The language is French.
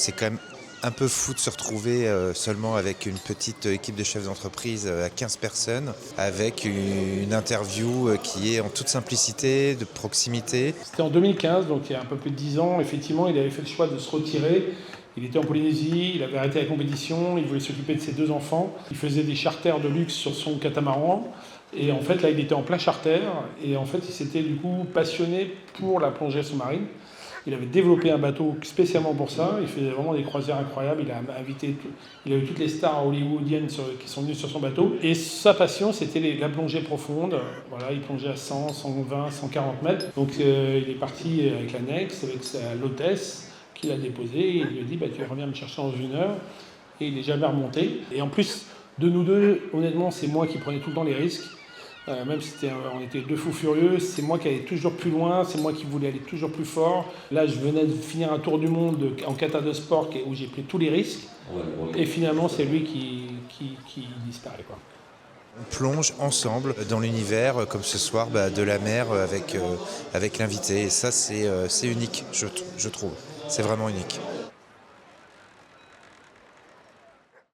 C'est quand même un peu fou de se retrouver seulement avec une petite équipe de chefs d'entreprise à 15 personnes, avec une interview qui est en toute simplicité, de proximité. C'était en 2015, donc il y a un peu plus de 10 ans. Effectivement, il avait fait le choix de se retirer. Il était en Polynésie, il avait arrêté la compétition, il voulait s'occuper de ses 2 enfants. Il faisait des charters de luxe sur son catamaran. Et en fait, là, il était en plein charter. Et en fait, il s'était du coup passionné pour la plongée sous-marine. Il avait développé un bateau spécialement pour ça. Il faisait vraiment des croisières incroyables. Il a eu toutes les stars hollywoodiennes qui sont venues sur son bateau. Et sa passion, c'était la plongée profonde. Voilà, il plongeait à 100, 120, 140 mètres. Donc il est parti avec l'annexe, avec l'hôtesse, qui l'a déposé. Et il lui a dit, tu reviens me chercher dans 1 heure. Et il n'est jamais remonté. Et en plus, de nous deux, honnêtement, c'est moi qui prenais tout le temps les risques. Même si on était 2 fous furieux, c'est moi qui allais toujours plus loin, c'est moi qui voulais aller toujours plus fort. Là, je venais de finir un tour du monde en kata de sport où j'ai pris tous les risques. Et finalement, c'est lui qui disparaît, quoi. On plonge ensemble dans l'univers, comme ce soir, de la mer avec l'invité. Et ça, c'est unique, je trouve. C'est vraiment unique.